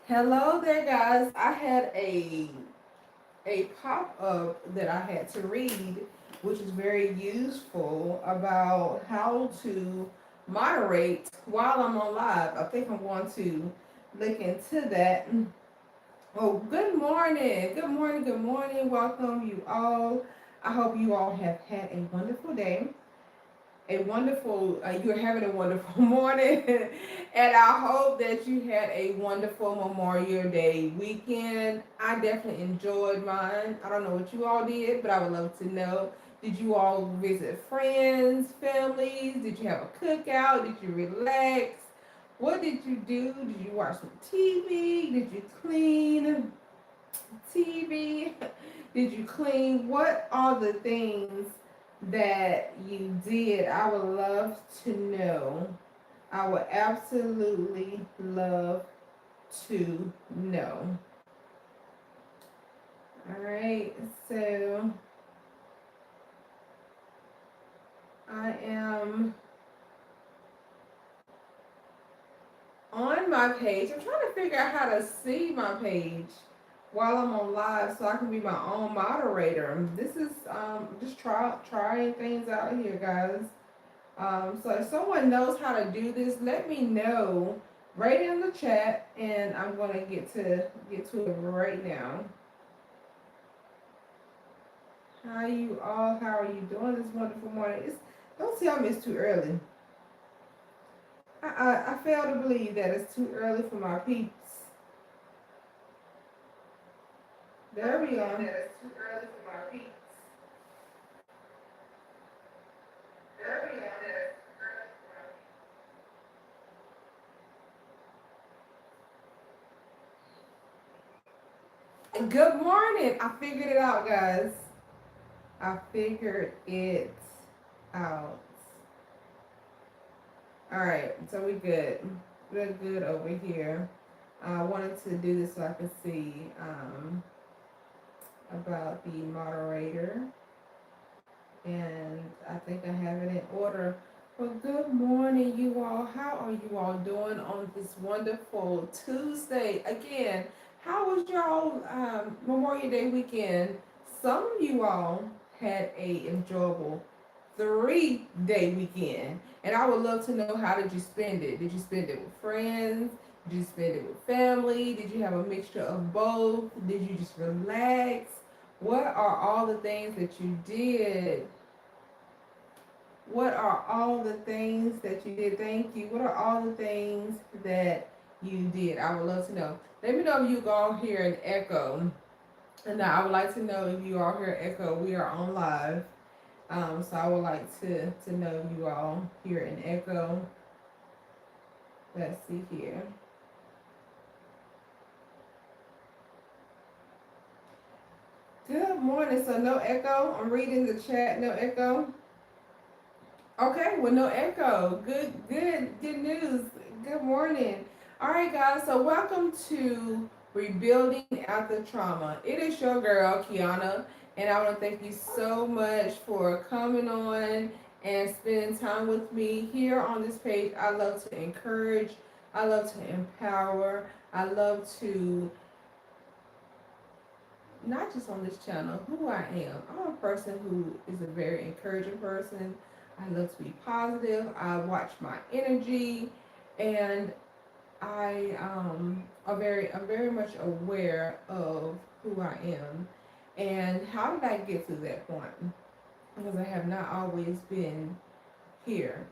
Hello there, guys. I had a pop up that I had to read, which is very useful about how to moderate while I'm on live. I think I'm going to look into that. Oh, good morning. Good morning. Good morning. Welcome, you all. I hope you all have had a wonderful day, you're having a wonderful morning, and I hope that you had a wonderful Memorial Day weekend. I definitely enjoyed mine. I don't know what you all did, but I would love to know. Did you all visit friends, families? Did you have a cookout? Did you relax? What did you do? Did you watch some TV? Did you clean TV? Did you clean? What are the things that you did? I would love to know. I would absolutely love to know. All right, so I am on my page. I'm trying to figure out how to see my page while I'm on live so I can be my own moderator. This is just trying things out here, guys. So if someone knows how to do this, let me know. Right in the chat, and I'm gonna get to it right now. How are you doing this wonderful morning? Don't tell me it's too early. I fail to believe that it's too early for my peeps. There we go. That it's too early for my peeps. There we go. Good morning. I figured it out, guys. I figured it out. All right, so we good. We're good over here. I wanted to do this so I could see about the moderator, and I think I have it in order. Well, good morning, you all. How are you all doing on this wonderful Tuesday? Again, how was y'all Memorial Day weekend? Some of you all had a enjoyable 3 day weekend, and I would love to know, how did you spend it? Did you spend it with friends? Did you spend it with family? Did you have a mixture of both? Did you just relax? What are all the things that you did? What are all the things that you did? Thank you. What are all the things that you did? I would love to know. Let me know if you all hear an echo. And I would like to know if you all hear echo. We are on live. So I would like to know if you all hear an echo. Let's see here. Good morning. So no echo. I'm reading the chat. No echo. Okay, well, no echo. Good news. Good morning. All right, guys. So welcome to Rebuilding After Trauma. It is your girl Kiana, and I want to thank you so much for coming on and spending time with me here on this page. I love to encourage. I love to empower. I love to, not just on this channel, who I am. I'm a person who is a very encouraging person. I love to be positive. I watch my energy, and I'm very much aware of who I am. And how did I get to that point? Because I have not always been here.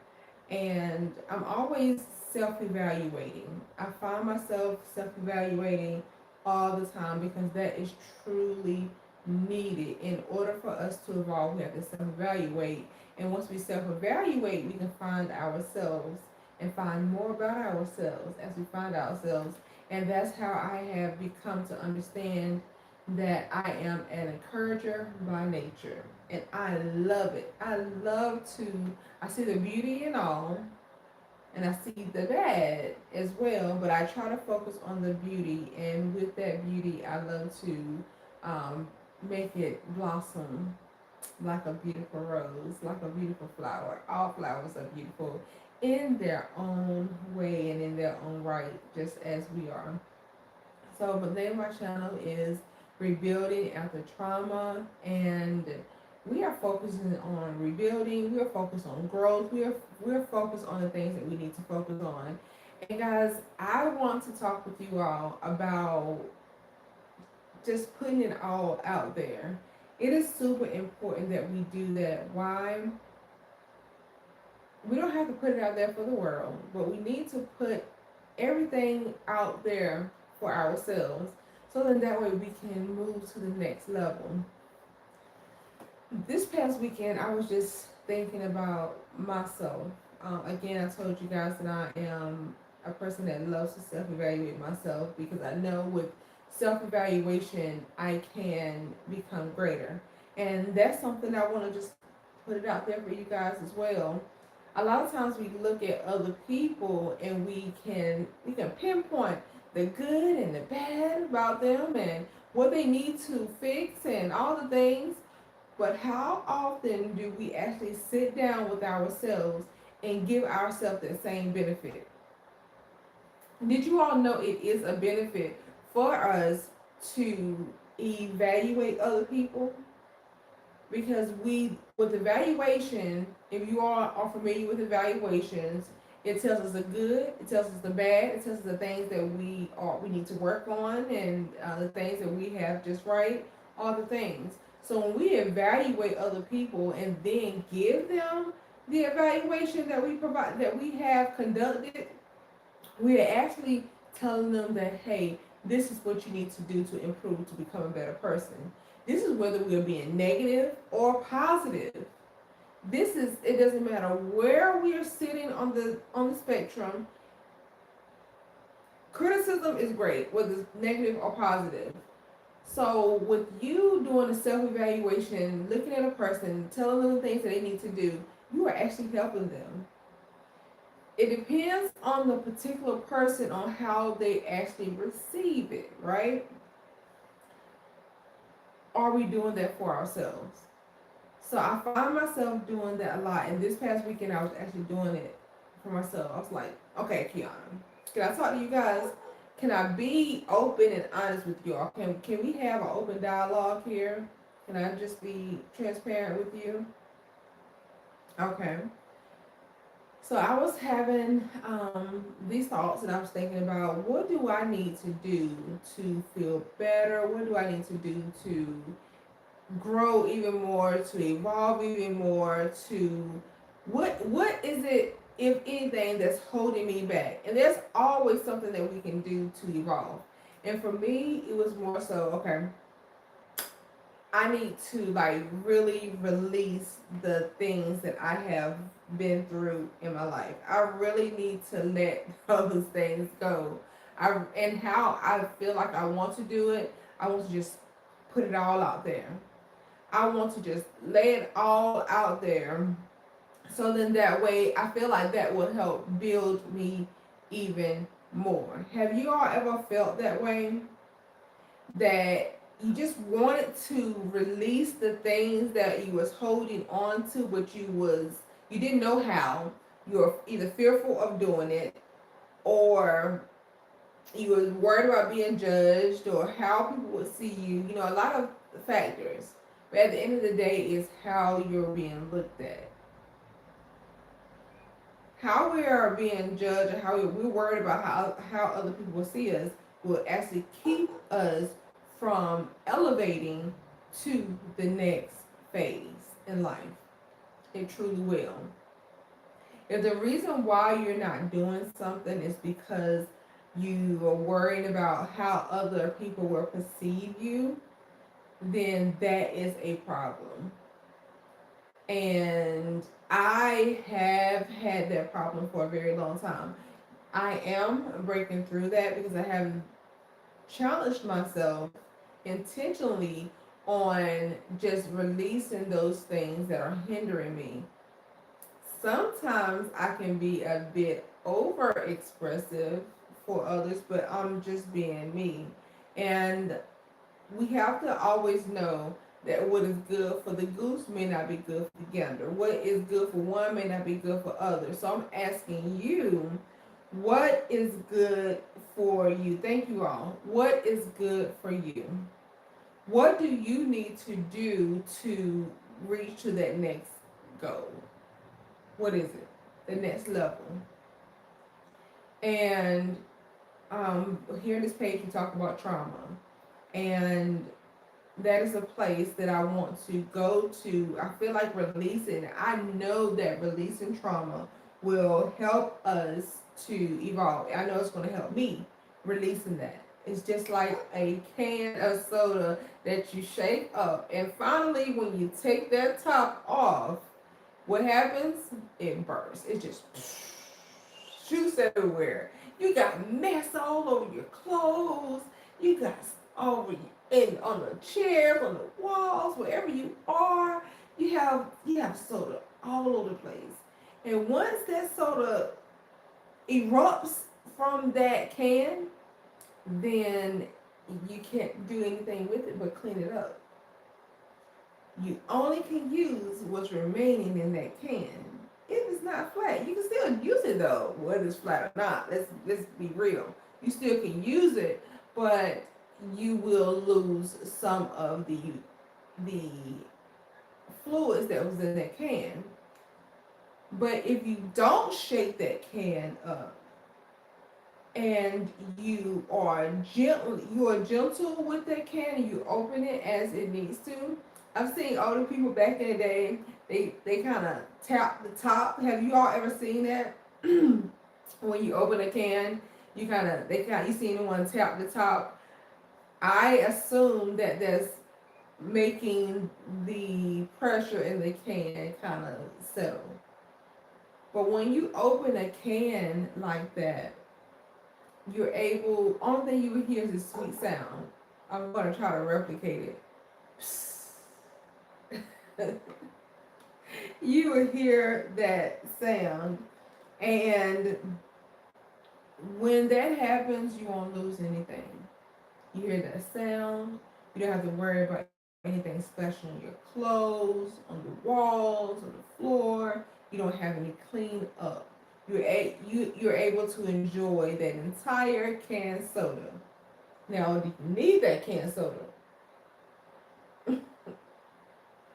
And I'm always self evaluating. I find myself self evaluating all the time because that is truly needed. In order for us to evolve, we have to self evaluate. And once we self evaluate, we can find ourselves and find more about ourselves as we find ourselves. And that's how I have become to understand that I am an encourager by nature. And I love it. I see the beauty in all, and I see the bad as well, but I try to focus on the beauty. And with that beauty, I love to make it blossom like a beautiful rose, like a beautiful flower. All flowers are beautiful. in their own way and in their own right, just as we are. So the name of my channel is Rebuilding After Trauma, and we are focusing on rebuilding. We are focused on growth. We're focused on the things that we need to focus on. And guys, I want to talk with you all about just putting it all out there. It is super important that we do that. Why? We don't have to put it out there for the world, but we need to put everything out there for ourselves, so then that way we can move to the next level. This past weekend, I was just thinking about myself. Again, I told you guys that I am a person that loves to self evaluate myself because I know with self evaluation, I can become greater. And that's something I want to just put it out there for you guys as well. A lot of times we look at other people and we can pinpoint the good and the bad about them and what they need to fix and all the things, but how often do we actually sit down with ourselves and give ourselves the same benefit? Did you all know it is a benefit for us to evaluate other people? Because with evaluation, if you all are familiar with evaluations, it tells us the good, it tells us the bad, it tells us the things that we need to work on, and the things that we have just right, all the things. So when we evaluate other people and then give them the evaluation that we have conducted, we are actually telling them that, hey, this is what you need to do to improve to become a better person. This is whether we are being negative or positive. It doesn't matter where we are sitting on the spectrum. Criticism is great, whether it's negative or positive. So with you doing a self-evaluation, looking at a person, telling them the things that they need to do, you are actually helping them. It depends on the particular person on how they actually receive it, right? Are we doing that for ourselves? So I find myself doing that a lot. And this past weekend, I was actually doing it for myself. I was like, okay, Kiana, can I talk to you guys? Can I be open and honest with you all? Can we have an open dialogue here? Can I just be transparent with you? Okay. So I was having these thoughts, and I was thinking about, what do I need to do to feel better? What do I need to do to grow even more, to evolve even more, to what is it, if anything, that's holding me back? And there's always something that we can do to evolve. And for me, it was more so, okay, I need to like really release the things that I have been through in my life. I really need to let those things go. And how I feel like I want to do it, I want to just put it all out there. I want to just lay it all out there. So then that way I feel like that will help build me even more. Have you all ever felt that way? That you just wanted to release the things that you was holding on to, but you didn't know how. You were either fearful of doing it, or you were worried about being judged, or how people would see you. You know, a lot of factors. But at the end of the day, is how you're being looked at. How we are being judged, or how we're worried about how other people will see us, will actually keep us from elevating to the next phase in life. It truly will. If the reason why you're not doing something is because you are worried about how other people will perceive you, then that is a problem. And I have had that problem for a very long time. I am breaking through that because I have challenged myself intentionally on just releasing those things that are hindering me. Sometimes I can be a bit over expressive for others, but I'm just being me. And we have to always know that what is good for the goose may not be good for the gander. What is good for one may not be good for others. So I'm asking you, what is good for you? Thank you all. What is good for you? What do you need to do to reach to that next goal? What is it? The next level. And here in this page, we talk about trauma. And that is a place that I want to go to. I feel like releasing, I know that releasing trauma will help us to evolve. I know it's going to help me releasing that. It's just like a can of soda that you shake up. And finally, when you take that top off, what happens? It bursts. It just shoots everywhere. You got mess all over your clothes. You got all over you and on the chair, on the walls, wherever you are. You have soda all over the place. And once that soda erupts from that can, then you can't do anything with it but clean it up. You only can use what's remaining in that can. If it's not flat, you can still use it though, whether it's flat or not. Let's be real. You still can use it, but you will lose some of the fluids that was in that can. But if you don't shake that can up and you are gentle with that can and you open it as it needs to. I've seen older people back in the day, they kind of tap the top. Have you all ever seen that? When you open a can, you seen the one tap the top. I assume that that's making the pressure in the can kind of settle. But when you open a can like that, you're able, only thing you would hear is a sweet sound. I'm going to try to replicate it. You would hear that sound, and when that happens, you won't lose anything. You hear that sound, you don't have to worry about anything special on your clothes, on the walls, on the floor. You don't have any clean up. You're able to enjoy that entire canned soda. Now, do you need that canned soda?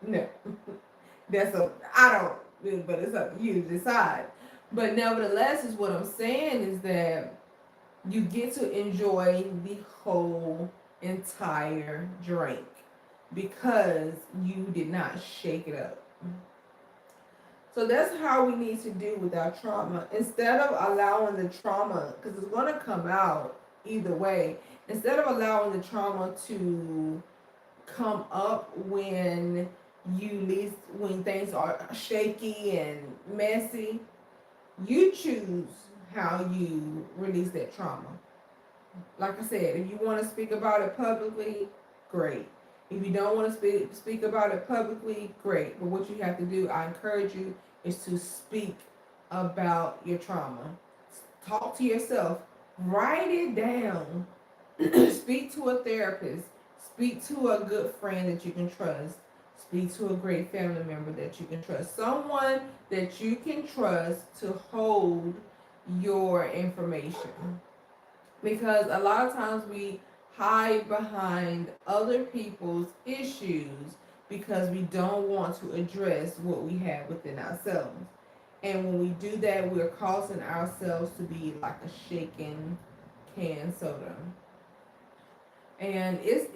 No. I don't, but it's up to you to decide. But nevertheless, is what I'm saying is that you get to enjoy the whole entire drink because you did not shake it up. So that's how we need to do with our trauma. Instead of allowing the trauma, because it's going to come out either way, instead of allowing the trauma to come up when things are shaky and messy, you choose how you release that trauma. Like I said, if you want to speak about it publicly, great. If you don't want to speak about it publicly, great. But what you have to do, I encourage you, is to speak about your trauma. Talk to yourself. Write it down. Speak to a therapist. Speak to a good friend that you can trust. Speak to a great family member that you can trust. Someone that you can trust to hold your information. Because a lot of times we hide behind other people's issues because we don't want to address what we have within ourselves. And when we do that, we're causing ourselves to be like a shaken canned soda. And it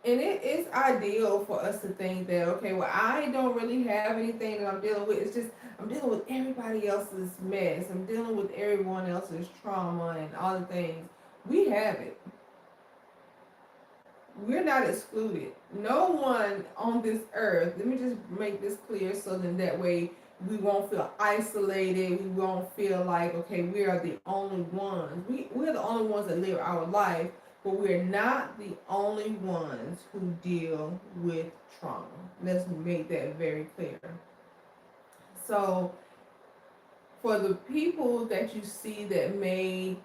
is ideal for us to think that, okay, well, I don't really have anything that I'm dealing with. It's just I'm dealing with everybody else's mess. I'm dealing with everyone else's trauma and all the things. We have it. We're not excluded. No one on this earth, let me just make this clear so that way we won't feel isolated. We won't feel like, okay, we are the only ones. We're the only ones that live our life, but we're not the only ones who deal with trauma. Let's make that very clear. So, for the people that you see that may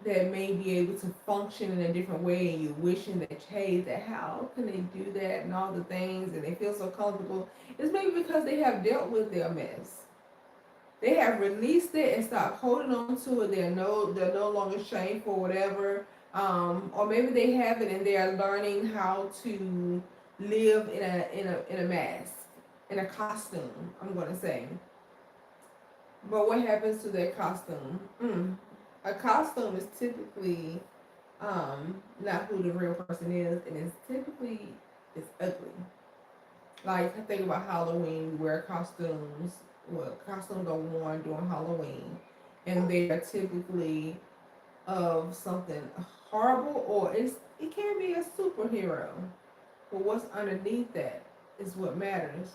that may be able to function in a different way, and you're wishing that, hey, that how can they do that and all the things, and they feel so comfortable. It's maybe because they have dealt with their mess. They have released it and stopped holding on to it. They're no longer shamed for whatever. Or maybe they have it and they are learning how to live in a mask, in a costume, I'm gonna say. But what happens to their costume? A costume is typically not who the real person is, and it's ugly. Like, I think about Halloween, we wear costumes. Well, costumes are worn during Halloween, and they are typically of something horrible, or it can be a superhero. But what's underneath that is what matters.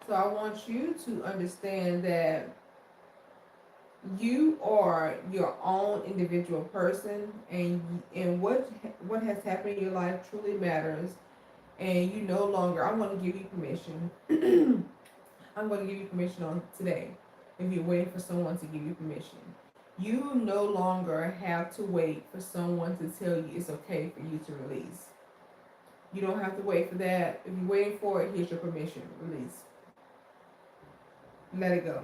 So I want you to understand that you are your own individual person, and what has happened in your life truly matters. And you no longer. I want to give you permission. I'm going to give you permission on today. If you're waiting for someone to give you permission, you no longer have to wait for someone to tell you it's okay for you to release. You don't have to wait for that. If you're waiting for it, here's your permission. Release. Let it go.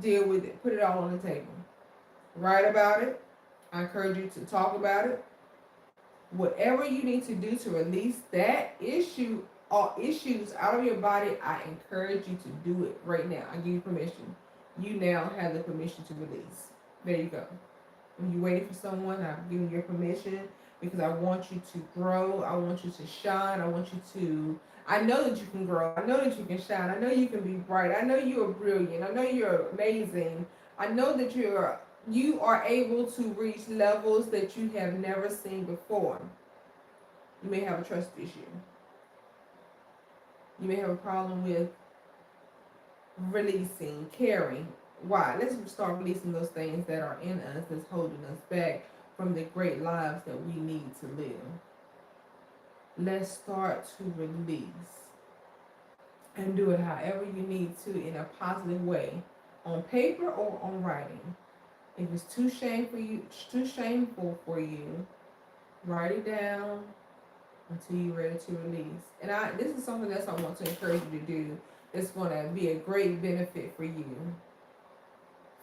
Deal with it. Put it all on the table. Write about it. I encourage you to talk about it. Whatever you need to do to release that issue or issues out of your body, I encourage you to do it right now. I give you permission. You now have the permission to release. There you go. When you're waiting for someone, I'm giving you permission because I want you to grow. I want you to shine. I want you to. I know that you can grow. I know that you can shine. I know you can be bright. I know you are brilliant. I know you're amazing. I know that you are able to reach levels that you have never seen before. You may have a trust issue. You may have a problem with releasing, caring. Why? Let's start releasing those things that are in us that's holding us back from the great lives that we need to live. Let's start to release and do it however you need to in a positive way, on paper or on writing. If it's too shameful for you, write it down until you're ready to release. And this is something else I want to encourage you to do. It's going to be a great benefit for you.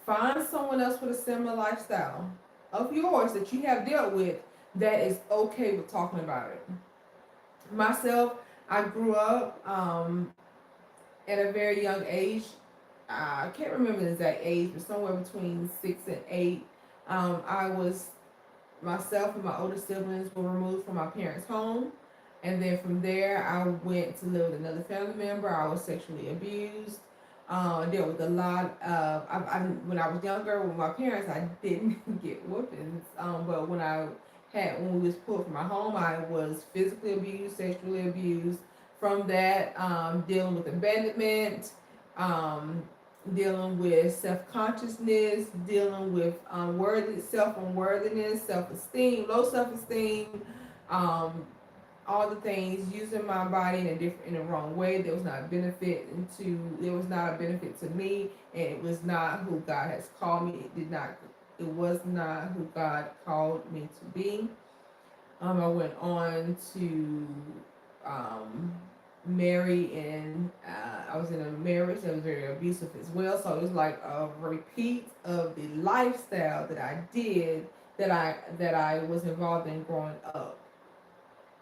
Find someone else with a similar lifestyle of yours that you have dealt with that is okay with talking about it. Myself, I grew up at a very young age. I can't remember the exact age, but somewhere between 6 and 8. I was myself and my older siblings were removed from my parents' home. And then from there, I went to live with another family member. I was sexually abused. Dealt with a lot of. When I was younger with my parents, I didn't get whoopings. But when we was pulled from my home, I was physically abused, sexually abused. From that, dealing with abandonment, dealing with self-consciousness, dealing with self-unworthiness, self-esteem, low self-esteem, all the things, using my body in a wrong way that was not a benefit to me, and it was not who God has called me. It was not who God called me to be. I went on to marry, and I was in a marriage that was very abusive as well. So it was like a repeat of the lifestyle that I did, that I was involved in growing up.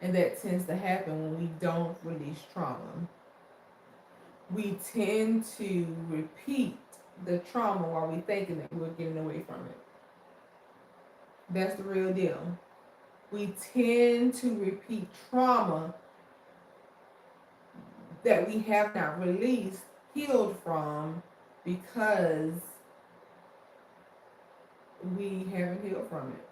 And that tends to happen when we don't release trauma. We tend to repeat the trauma while we're thinking that we're getting away from it. That's the real deal. We tend to repeat trauma that we have not released, healed from, because we haven't healed from it.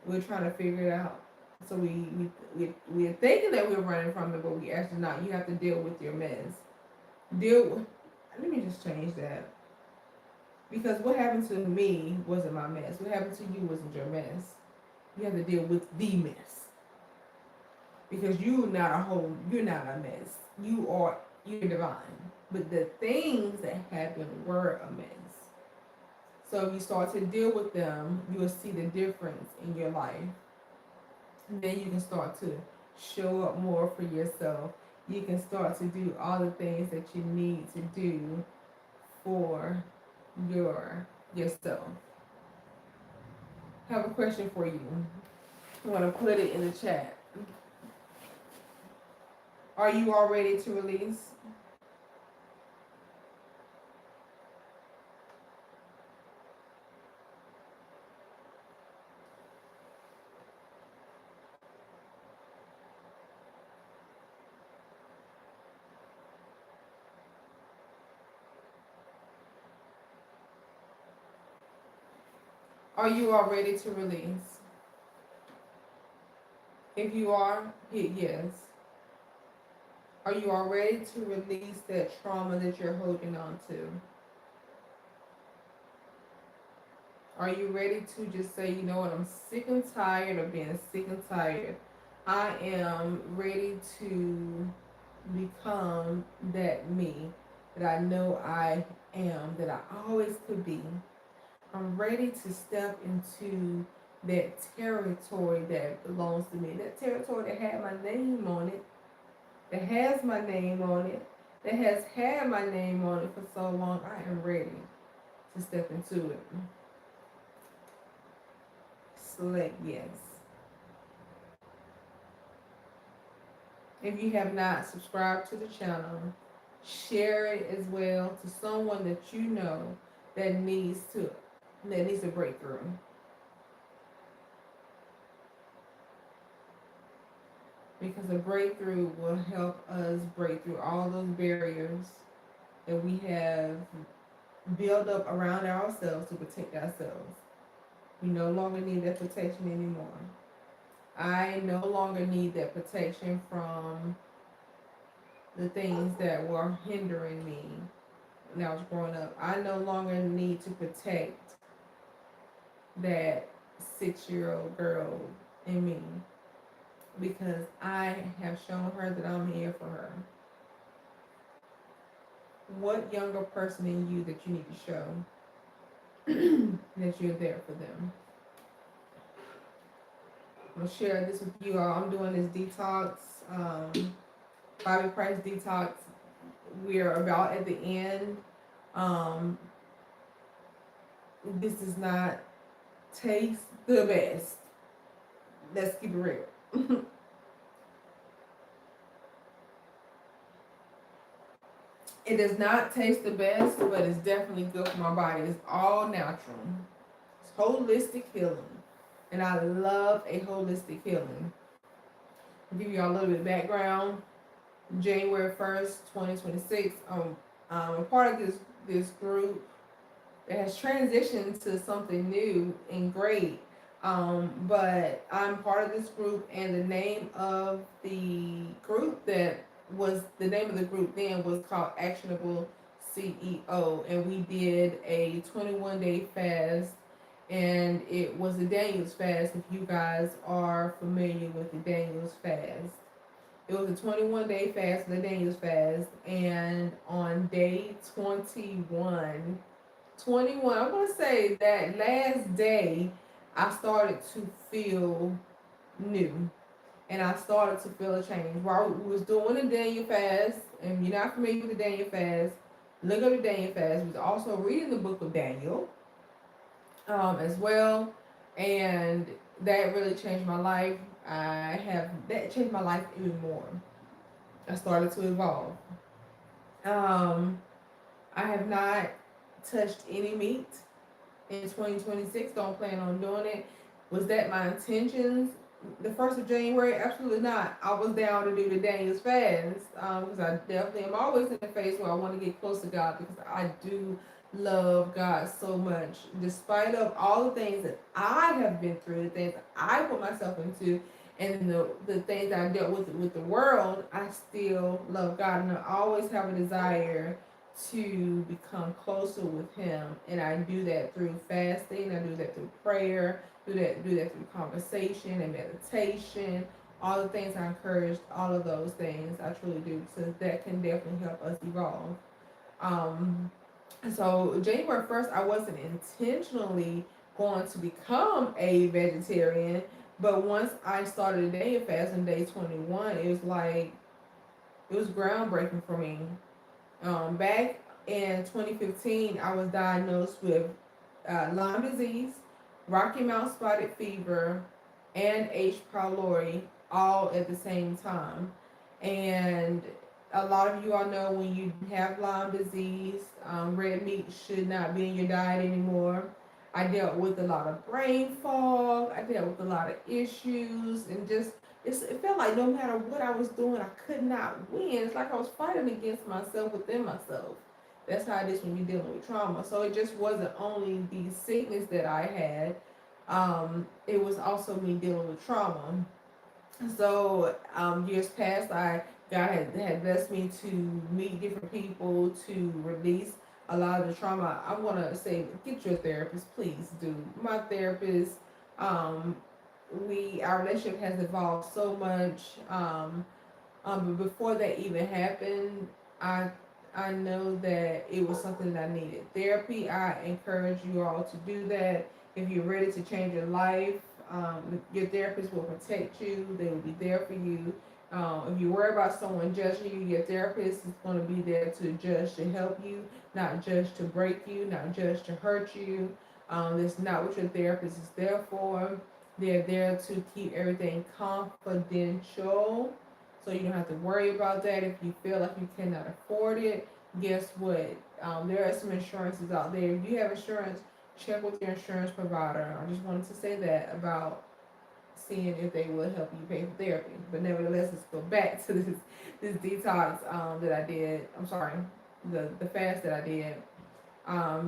We're trying to figure it out. So we're thinking that we're running from it, but we actually not. You have to deal with your mess. Let me just change that. Because what happened to me wasn't my mess. What happened to you wasn't your mess. You have to deal with the mess. Because you're not a mess. You're divine. But the things that happened were a mess. So if you start to deal with them, you will see the difference in your life. And then you can start to show up more for yourself. You can start to do all the things that you need to do for yourself. I have a question for you. I want to put it in the chat. Are you all ready to release? Are you all ready to release? If you are, hit yes. Are you all ready to release that trauma that you're holding on to? Are you ready to just say, you know what, I'm sick and tired of being sick and tired. I am ready to become that me that I know I am, that I always could be. I'm ready to step into that territory that belongs to me. That territory that had my name on it, that has my name on it, that has had my name on it for so long. I am ready to step into it. Select yes. If you have not subscribed to the channel, share it as well to someone that you know that needs a breakthrough. Because a breakthrough will help us break through all those barriers that we have built up around ourselves to protect ourselves. We no longer need that protection anymore. I no longer need that protection from the things that were hindering me when I was growing up. I no longer need to protect that 6-year-old girl in me because I have shown her that I'm here for her. What younger person in you that you need to show that you're there for them? I'll share this with you all. I'm doing this detox, Bobby Price detox. We're about at the end. This does not taste the best. Let's keep it real. It does not taste the best, but it's definitely good for my body. It's all natural. It's holistic healing. And I love a holistic healing. I'll give you all a little bit of background. January 1st, 2026, I'm a part of this group that has transitioned to something new and great. But I'm part of this group, and the name of the group then was called Actionable CEO, and we did a 21-day fast, and it was the Daniel's fast. If you guys are familiar with the Daniel's fast, it was a 21-day fast, the Daniel's fast, and on day 21, I'm going to say that last day, I started to feel new. And I started to feel a change. While we was doing the Daniel fast, and you're not familiar with the Daniel fast, look up the Daniel fast. We was also reading the book of Daniel as well. And that really changed my life. That changed my life even more. I started to evolve. I have not touched any meat in 2026. Don't plan on doing it. Was that my intentions? The 1st of January? Absolutely not. I was down to do the Daniel's fast because I definitely am always in the phase where I want to get close to God because I do love God so much. Despite of all the things that I have been through, the things I put myself into, and the things that I dealt with the world, I still love God, and I always have a desire to become closer with Him, and I do that through fasting. I do that through prayer. Do that through conversation and meditation. All the things I encourage, all of those things I truly do, so that can definitely help us evolve. So January 1st, I wasn't intentionally going to become a vegetarian, but once I started a day of fast on day 21, it was groundbreaking for me. Back in 2015, I was diagnosed with Lyme disease, Rocky Mount spotted fever, and H. pylori all at the same time. And a lot of you all know when you have Lyme disease, red meat should not be in your diet anymore. I dealt with a lot of brain fog. I dealt with a lot of issues, and it felt like no matter what I was doing, I could not win. It's like I was fighting against myself within myself. That's how it is when you're dealing with trauma. So it just wasn't only the sickness that I had, it was also me dealing with trauma. So years past, God had blessed me to meet different people to release a lot of the trauma. I want to say, get your therapist, please do. My therapist, um, our relationship has evolved so much. But before that even happened, I I know that it was something that I needed. Therapy, I encourage you all to do that. If you're ready to change your life, your therapist will protect you. They will be there for you. If you worry about someone judging you, your therapist is going to be there to judge to help you, not judge to break you, not judge to hurt you. That's not what your therapist is there for. They're there to keep everything confidential, so you don't have to worry about that. If you feel like you cannot afford it, guess what? There are some insurances out there. If you have insurance, check with your insurance provider. I just wanted to say that about seeing if they will help you pay for therapy. But nevertheless, let's go back to this detox that I did. I'm sorry, the fast that I did.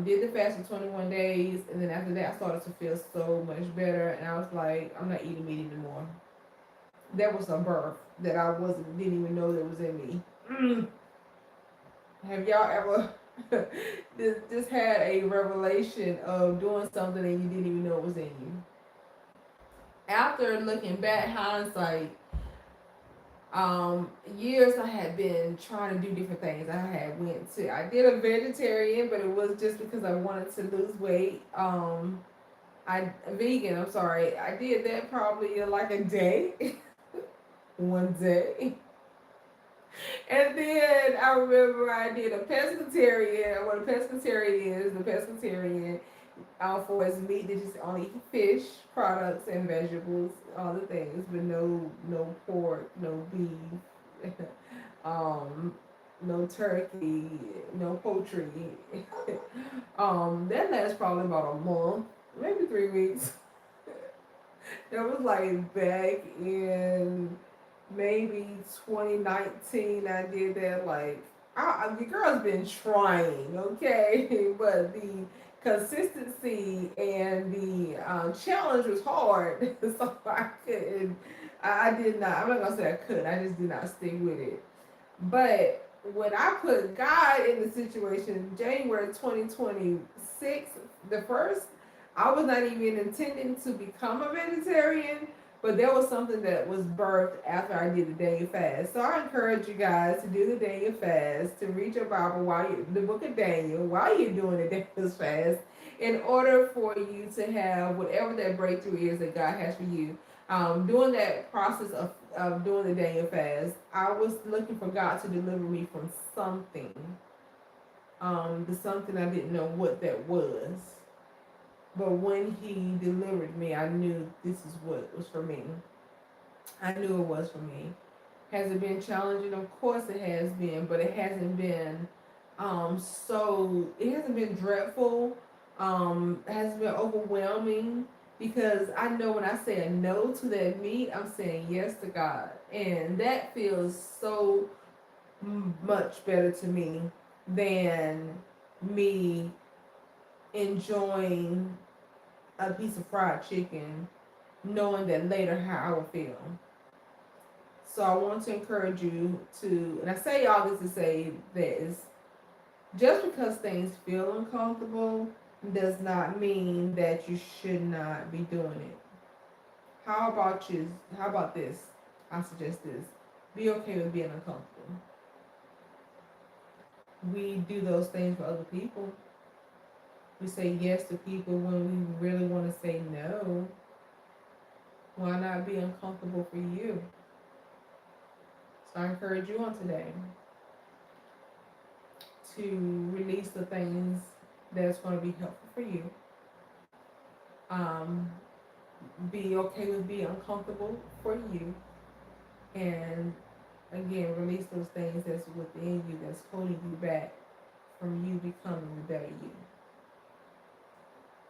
Did the fast for 21 days, and then after that, I started to feel so much better, and I was like, I'm not eating meat anymore. That was a birth that I didn't even know that was in me. Mm. Have y'all ever just had a revelation of doing something and you didn't even know it was in you? After looking back, hindsight, years I had been trying to do different things. I did a vegetarian, but it was just because I wanted to lose weight. Vegan. I'm sorry. I did that probably like a day, one day. And then I remember I did a pescatarian. What a pescatarian is, the pescatarian for his meat they just only eat fish products and vegetables, all the things, but no pork, no beef, um, no turkey, no poultry. That lasts probably about a month, maybe 3 weeks. That was like back in maybe 2019. I did that. Like, the girl's been trying, okay, but the consistency and the challenge was hard, so I couldn't. I did not. I'm not gonna say I couldn't. I just did not stick with it. But when I put God in the situation, January 2026, the first, I was not even intending to become a vegetarian, but there was something that was birthed after I did the day fast. So I encourage you guys to do the day fast, to read your Bible the book of Daniel, while you're doing the day fast, in order for you to have whatever that breakthrough is that God has for you. During that process of doing the day fast, I was looking for God to deliver me from something. The something I didn't know what that was. But when he delivered me, I knew this is what was for me. I knew it was for me. Has it been challenging? Of course it has been, but it hasn't been it hasn't been dreadful. It hasn't been overwhelming, because I know when I say a no to that meat, I'm saying yes to God. And that feels so much better to me than me enjoying a piece of fried chicken, knowing that later how I will feel. So I want to encourage you to, and I say all this to say this: just because things feel uncomfortable does not mean that you should not be doing it. How about you? How about this? I suggest this: be okay with being uncomfortable. we do those things for other people. We say yes to people when we really want to say no. Why not be uncomfortable for you? So I encourage you on today to release the things that's going to be helpful for you. Um, be okay with being uncomfortable for you, and again, release those things that's within you that's holding you back from you becoming the better you.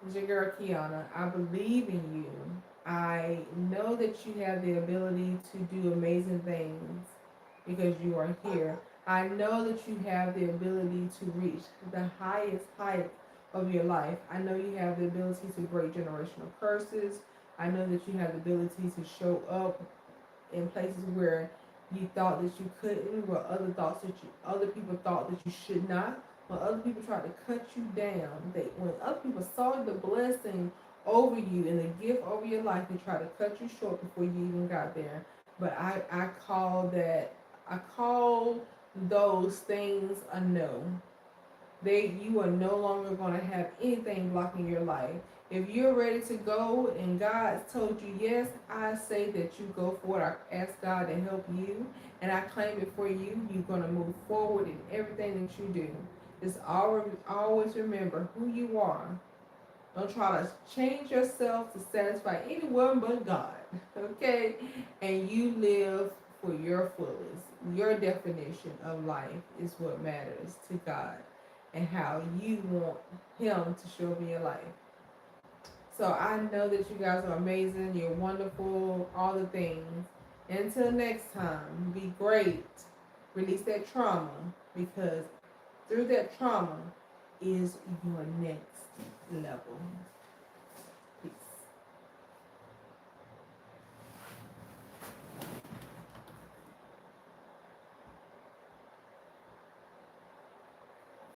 It's your girl Kiana. I believe in you. I know that you have the ability to do amazing things because you are here. I know that you have the ability to reach the highest height of your life. I know you have the ability to break generational curses. I know that you have the ability to show up in places where you thought that you couldn't, where other people thought that you should not. When other people tried to cut you down, when other people saw the blessing over you and the gift over your life, they tried to cut you short before you even got there. But I call those things a no. You are no longer going to have anything blocking your life. If you're ready to go and God's told you yes, I say that you go for it. I ask God to help you, and I claim it for you. You're going to move forward in everything that you do. Just always remember who you are. Don't try to change yourself to satisfy anyone but God. Okay? And you live for your fullest. Your definition of life is what matters to God and how you want Him to show up in your life. So I know that you guys are amazing. You're wonderful. All the things. Until next time, be great. Release that trauma because through that trauma is your next level.